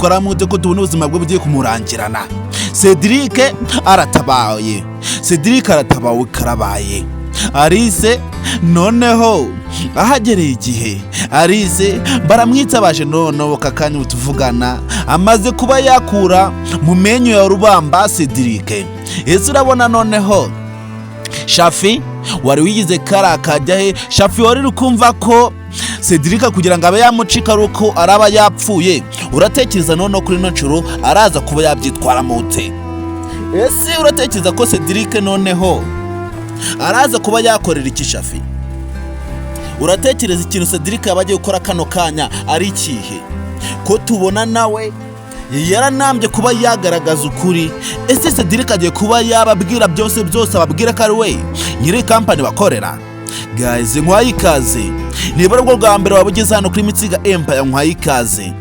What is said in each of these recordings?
yabyitwara mute ko tubona ubuzima bwe bugiye kumurangirana. Cedric aratabawe karabaye. Alice noneho ahagereye igihe Alice baramwitabaje noneho kakanya tuvugana amaze kuba yakura mu menyo ya rubamba Cedric. Ese urabona noneho Shafi wari wigize karakajya he? Shafi wari rukumva ko Cedric kugira ngo abe yamucika ruko araba yapfuye. Uratekereza noneho kuri no ncuro araza kuba yabyitwara mute? Ese uratekereza ko Cedric noneho araza kuba yakorera iki Shafi? Uratekereza ikintu Cedric yabagiye gukora kano kanya ari ikihe? Ko tubona nawe yaranambye kuba yagaragaza ukuri. Ese Cedric agiye kuba yababwira byose ababwira ko ari we nyiri company bakorera? Guys, nkwaye ikaze. Niba rwo bwa mbere wabugeze hano kuri Mitsiga Empire, nkwaye ikaze.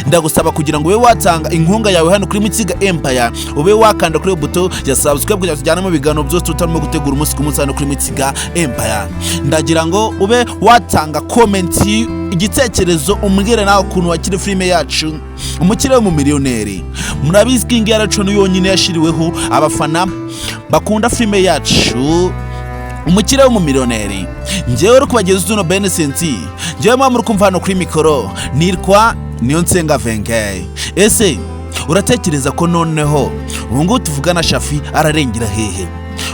Ndagusaba kugira ngo ube watanga inkunga yawe hano kuri Mitsiga Empire, ube wakanda kuri buto ya subscribe kugira ngo tujyane mu biganiro byose tutarimo gutegura umunsi ku munsi hano kuri Mitsiga Empire. Ndagira ngo ube watanga comment, igitekerezo umbwire nawe ukuntu wakiri filime yacu Umukire w'Umumlllionaire. Murabizi ko ingi yaracu yonyine yashiriweho abafana bakunda filime yacu Umukire w'Umumlllionaire. Njewe uri kubageza uno Benesenti, njewe muri kumva hano kuri mikoro nirwa niyo nsenga Venke. Ese uratekereza ko noneho ubungu tuvugana Shafi ararengera hehe?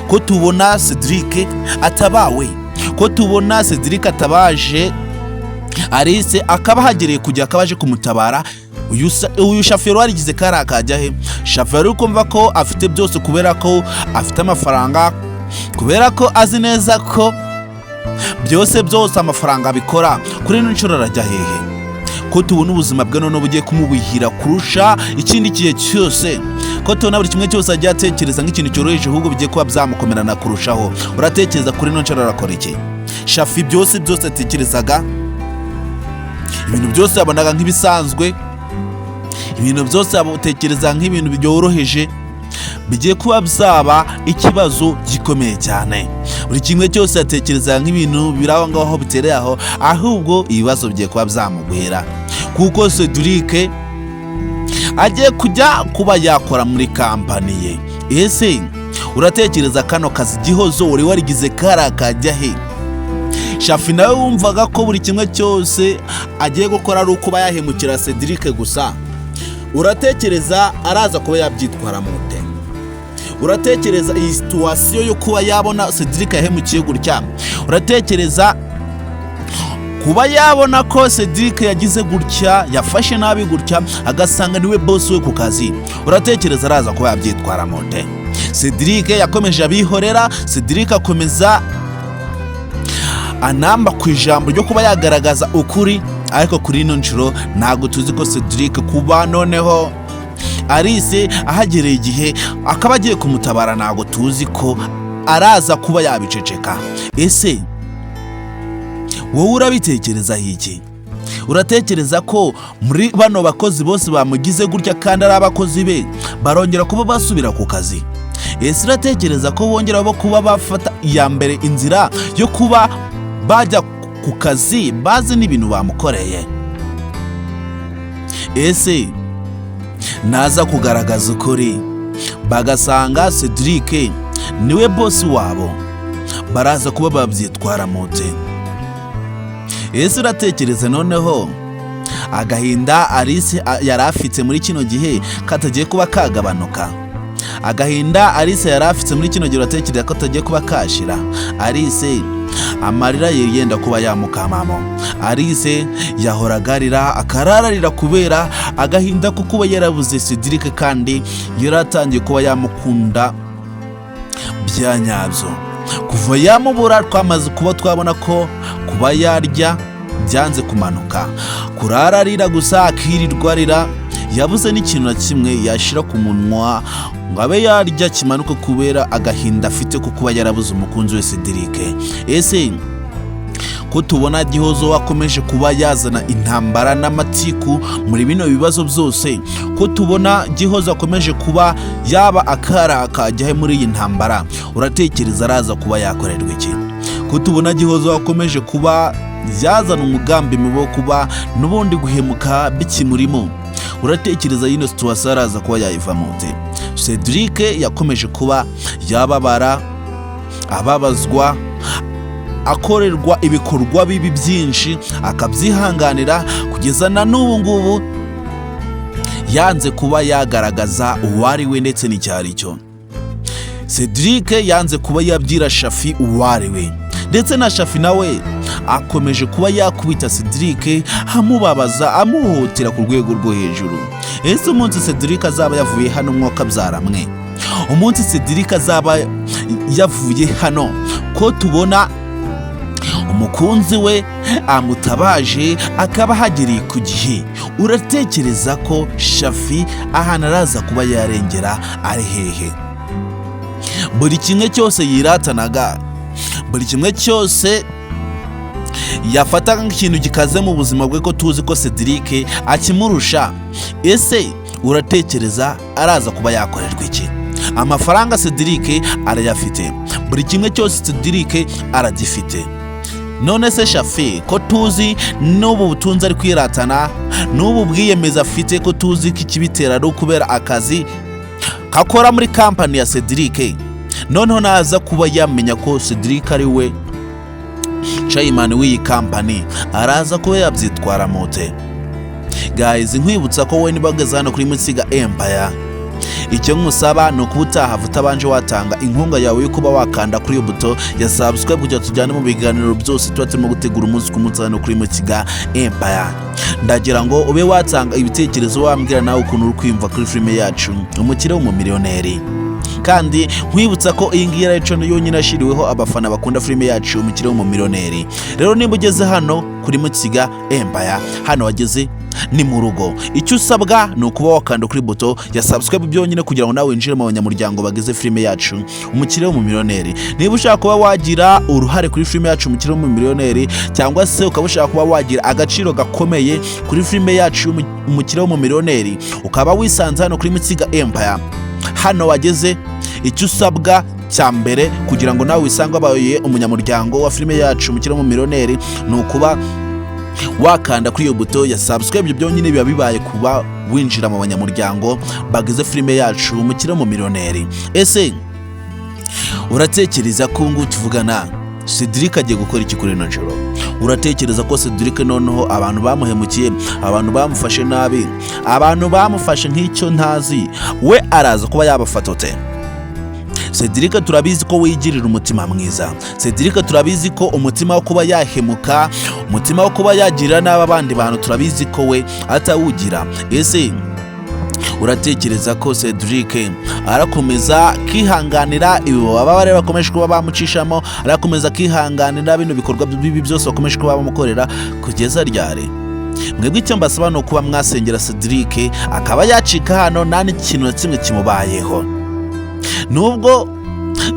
Ko tubona Cedric atabawe, ko tubona Cedric atabaje Alice akaba hagereye kujya akabaje kumutabara. Uyu Shafi warigize karakajya he? Shafi ari kumva ko afite byose kubera ko afite amafaranga, kubera ko azi neza ko byose amafaranga bikora. Kuri ncuro arajya hehe? Ko tubona ubuzima bwe none bugiye kumubihira kurusha ikindi kihe cyose. Ko tubona buri kimwe cyose ajya atekereza nk'ikintu cyoroheje ahubwo bigiye kuba byamukomerana kurushaho. Uratekereza kuri ncuro arakora iki? Shafi byose atekerezaga, ibintu byose yabonaga nk'ibisanzwe, ibintu byose abutekereza nk'ibintu byoroheje, bigiye kuba byaba ikibazo gikomeye cyane. Buri kimwe cyose atekereza nk'ibintu biraho ngaho bitereye aho, ahubwo ibibazo bigiye kuba byamugwira. Kuko Cedric agiye kujya kuba yakora muri company ye. Ese uratekereza kano kazi gihozo uri warigize karakajya he? Shafi nawe wumvaga ko buri kimwe cyose agiye gukora ari uko bayahemukira Cedric gusa. Uratekereza araza kuba yabyitwara mute? Uratekereza iyi situation yo kuba yabona Cedric yahemukiye gutya? Uratekereza kuba yabona ko Cedric yagize gutya, yafashe nabi gutya, agasanga niwe boss we ku kazi? Uratekereza araza kuba yabyitwara mute? Cedric yakomeje abihorera, Cedric akomeza anamba ku ijambo ryo kuba yagaragaza ukuri. Ariko kuri ino ncuro ntago tuzi ko Cedric kuba noneho Alice ahagereye igihe akaba agiye kumutabara, ntago tuzi ko araza kuba yabiceceka. Ese wowe urabitekereza iki? Uratekereza ko muri bano bakozi bose bamugize gutya kandi ari abakozi be barongera kuba basubira ku kazi? Ese uratekereza ko bongera bo kuba bafata iya mbere inzira yo kuba bajya ku kazi bazi n'ibintu bamukoreye? Ese naza kugaragaza ukuri bagasanga Cedric niwe boss wabo, baraza kuba babyitwara mute? Ese uratekereza noneho agahinda Alice yarafite muri kino gihe katagiye kuba kagabanuka? Agahinda Alice yarafite muri kino gihe uratekereza ko tagiye kuba kashira? Alice amarira yenda kuba yamukamamo. Alice yahoragarira akarararira kubera agahinda ko kuba yarabuze Cedric kandi yaratangiye kuba yamukunda byanyabyo. Kuva yamubura twamaze kuba twabona ko kuba yarya byanze kumanuka, kurararira gusa akirirwarira, yabuze n'ikintu na kimwe yashira ku munwa ngo abe yarya kimanuka kubera agahinda afite ko kuba yarabuze umukunzi we Cedric. Ese ko tubona gihozo wakomeje kuba yazana intambara n'amatiku muri bino bibazo byose, ko tubona gihozo akomeje kuba yaba akarakajya muri iyi ntambara, uratekereza araza kuba yakorerwa iki? Ko tubona gihozo wakomeje kuba yazana umugambi mubi wo kuba n'ubundi guhemuka bikimurimo. Uratekereza yino situation araza kuba yayivamo ute? Cedric yakomeje kuba yababara, ababazwa, akorerwa ibikorwa bibi byinshi, akabyihanganira kugeza na n'ubu ngubu yanze kuba yagaragaza uwari we ndetse n'icyari cyo. Cedric yanze kuba yabwira Shafi uwari we, ndetse na Shafi nawe akomeje kuba yakubita Cedric, amubabaza, amuhotera ku rwego rwo hejuru. Ese umunsi Cedric azaba yavuye hano mwuka byaramwe, umunsi Cedric azaba yavuye hano ko tubona umukunzi we amutabaje akaba hagereye ku gihe, uratekereza ko Shafi ahantu araza kuba yarengera ari hehe? Buri kimwe cyose yiratanaga, buri kimwe cyose yafataga nk'ikintu gikaze mu buzima bwe, ko tuzi ko Cedric akimurusha. Ese uratekereza araza kuba yakorerwa iki? Amafaranga Cedric arayafite, buri kimwe cyose Cedric aragifite. None se Shafi ko tuzi n'ubu butunzi ari kwiratana, n'ubu bwiyemeza afite, ko tuzi ko ikibitera ari ukubera akazi kakora muri kampani ya Cedric, noneho naza kuba yamenya ko Cedric ari we chairman w'iyi kampani, araza kuba yabyitwara mote. Guys, nkwibutsa ko wowe nibageze hano kuri Musiga Empire, icyo nkusaba ni ukuba utaha utabanje watanga inkunga yawe yo kuba wakanda kuri iyo buto ya subscribe kugira tujyane mu biganiro byose tuba turimo gutegura umunsi ku munsi hano kuri Musiga Empire. Ndagira ngo ube watanga ibitekerezo, wambwira nawe ukuntu uri kwiyumva kuri filime yacu Umukire w'Umumillionaire. Kandi nkwibutsa ko iyi ngiyi ari channel yonyine ashiriweho abafana bakunda filime yacu Umukire w'Umumillionaire. Rero nimba ugeze hano kuri Musiga Empire, hano wageze ni Murugo. Icyo usabwa ni ukuba wakanda kuri buto ya subscribe byonyine kugira ngo nawe winjire mu banyamuryango bageze filime yacu Umukire w'Umumillionaire. Niba ushaka kuba wagira uruhare kuri filime yacu Umukire w'Umumillionaire, cyangwa se ukaba ushaka kuba wagira agaciro gakomeye kuri filime yacu Umukire w'Umumillionaire, ukaba wisanze hano kuri Musiga Empire, hano wageze. Icyo usabwa cya mbere kugira ngo nawe wisange abaye umunyamuryango wa filime yacu Umukire w'Umumillionaire ni ukuba wakanda kuri iyo buto ya subscribe byonyine biba bibaye kuba winjira mu banyamuryango bageze filime yacu Umukire w'Umumillionaire. Ese uratekereza ko ngo tuvugana Cedric agiye gukora iki kuri ino joro? Uratekereza ko Cedric noneho abantu bamuhemukiye, abantu bamufashe nabi, abantu bamufashe nk'icyo ntazi, we araza kuba yabafata ute? Cedric turabizi ko wigirira umutima mwiza, Cedric turabizi ko umutima wo kuba yahemuka, umutima wo kuba yagira n'aba bandi bantu turabizi ko we atawugira. Ese uratekereza ko Cedric arakomeza kihanganira ibibabare bakomeje kuba bamucishamo, arakomeza kihanganira bino bikorwa bibi byose bakomeje kuba bamukorera kugeza ryari? Mwebwe icyo mbasaba no kuba mwasengera Cedric akaba yacika hano nta n'ikintu na kimwe kimubayeho. Nubwo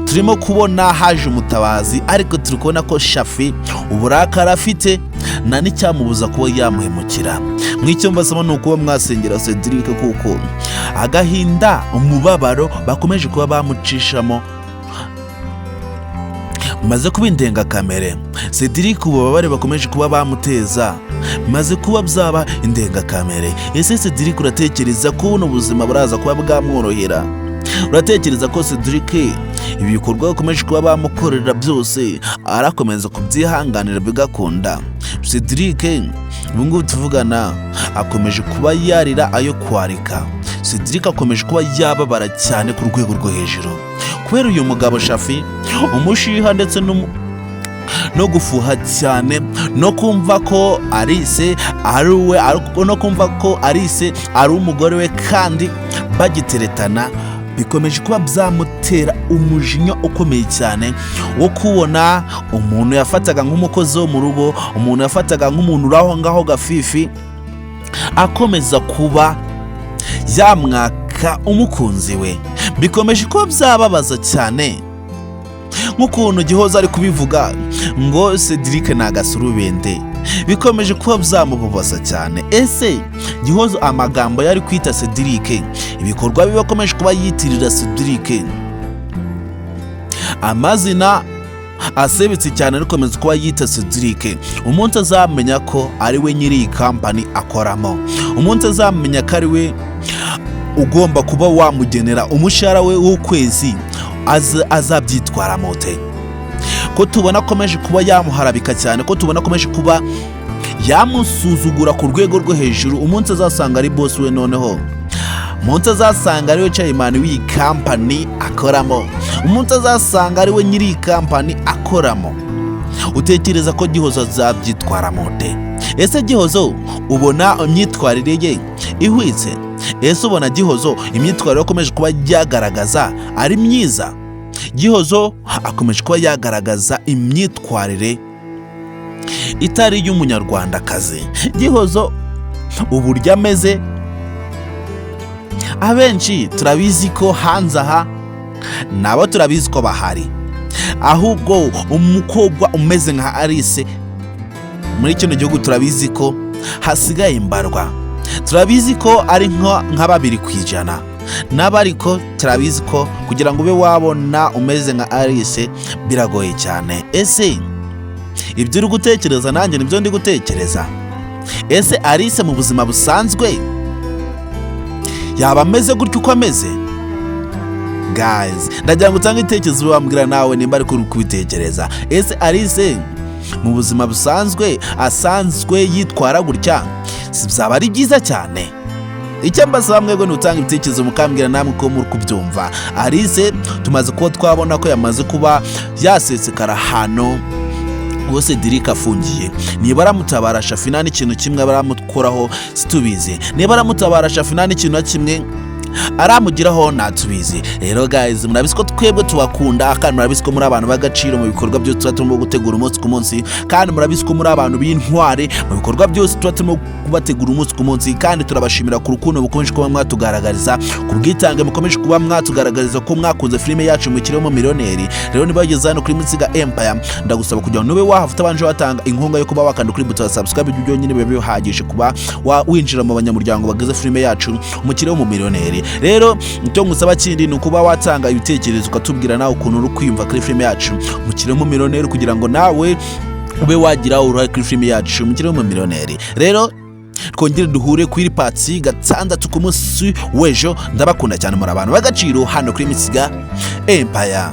turimo kubona haje umutabazi, ariko turi kubona ko Shafi uburakari afite nta n'icyamubuza kuba yamuhemukira. Mw'icyo mbasaba ni ukuba mwasengera Cedric kuko agahinda, umubabaro bakomeje kuba bamucishamo maze kuba indengakamere. Cedric ububabare bakomeje kuba bamuteza maze kuba byaba indengakamere. Ese Cedric uratekereza ko buno buzima buraza kuba bwamworohera? Uratekereza ko Cedric ibikorwa bakomeje kuba bamukorera byose arakomeza kubyihanganira bigakunda? Cedric ubungubu tuvugana akomeje kuba yarira ayo kwarika. Cedric akomeje kuba yababara cyane ku rwego rwo hejuru kubera uyu mugabo Shafi umushiha, ndetse no gufuha cyane, no kumva ko Alice ari we, no kumva ko Alice ari umugore we kandi bagiteretana, bikomeje kuba byamutera umujinya ukomeye cyane wo kubona umuntu yafataga nk'umukozi wo mu rugo, umuntu yafataga nk'umuntu uraho ngaho gafifi, akomeza kuba yamwaka umukunzi we. Bikomeje kuba byababaza cyane, nk'ukuntu Gihoza ari kubivuga ngo Cedric ni agasurubende. Bikomeje kuba byamubabaza cyane. Ese Gihoza amagambo yari kwita Cedric, ibikorwa bibakomeje kuba yitirira Cedric, amazina asebetse cyane arikomeza kuba yita Cedric, umunsi azamenya ko ari we nyiri iyi kampani akoramo, umunsi azamenya ko ari we ugomba kuba wamugenera umushahara we w'ukwezi, azabyitwara mote. Ko tubona akomeje kuba yamuharabika cyane, ko tubona akomeje kuba yamusuzugura ku rwego rwo hejuru, umunsi azasanga ari boss we, noneho umunsi azasanga ari we chairman w'iyi kampani akoramo, umunsi azasanga ari we nyiri iyi kampani akoramo, utekereza ko Gihozo azabyitwara mote? Ese Gihozo ubona imyitwarire ye ihwitse? Ese ubona Gihozo imyitwarire akomeje kuba yagaragaza ari myiza? Gihozo akomeje kuba yagaragaza imyitwarire itari y'umunyarwandakazi. Gihozo uburyo ameze, abenshi turabizi ko hanze aha nabo turabizi ko bahari, ahubwo umukobwa umeze nka Alice muri kino gihugu turabizi ko hasigaye imbarwa, turabizi ko ari nka 2% n'abariko turabizi ko kugira ngo ube wabona umeze nka Alice biragoye cyane. Ese ibyo uri gutekereza nanjye nibyo ndi gutekereza? Ese Alice mu buzima busanzwe yaba ameze gutyo uko ameze? Guys, ndagira ngo utange itekerezo wambwira nawe nimba ariko uri kubitekereza. Ese Alice mu buzima busanzwe asanzwe yitwara gutya byaba ari byiza cyane? Icyo mbasaba mwebwe n'utanga ibitekerezo mukambwira namwe ko muri kubyumva. Alice tumaze kuba twabona ko yamaze kuba yasesekara hano bose Cedric afungiye. Niba aramutabara Shafina n'ikintu kimwe baramukoraho situbize, niba aramutabara Shafina n'ikintu kimwe aramugiraho natubizi. Rero guys, murabizi ko twebwe tubakunda, kandi murabizi ko muri abantu bagaciro mu bikorwa byose tuba turimo gutegura umunsi ku munsi, kandi murabizi ko muri abantu b'intware mu bikorwa byose tuba turimo kubategura umunsi ku munsi, kandi turabashimira ku rukundo mukomeje kuba mwatugaragariza, ku bwitange mukomeje kuba mwatugaragariza ko mwakunze filime yacu Umukire w'Umumillionaire. Rero niba wageze hano kuri Mutsiga Empire, ndagusaba kugira ngo nube wahafite abanje watanga inkunga yo kuba wakanda kuri buto ya subscribe, ibyo byonyine bibe bihagije kuba winjira mu banyamuryango bagize filime yacu Umukire w'Umumillionaire. Rero icyo ngusaba kindi ni ukuba watanga ibitekerezo ukatubwira nawe ukuntu uri kwiyumva kuri filime yacu Umukire w'Umumillionaire, kugira ngo nawe ube wagira uruhare kuri filime yacu Umukire w'Umumillionaire. Rero twongere duhure kuri pati 6 ku munsi w'ejo. Ndabakunda cyane muri abantu bagaciro hano kuri Mutsiga Empire.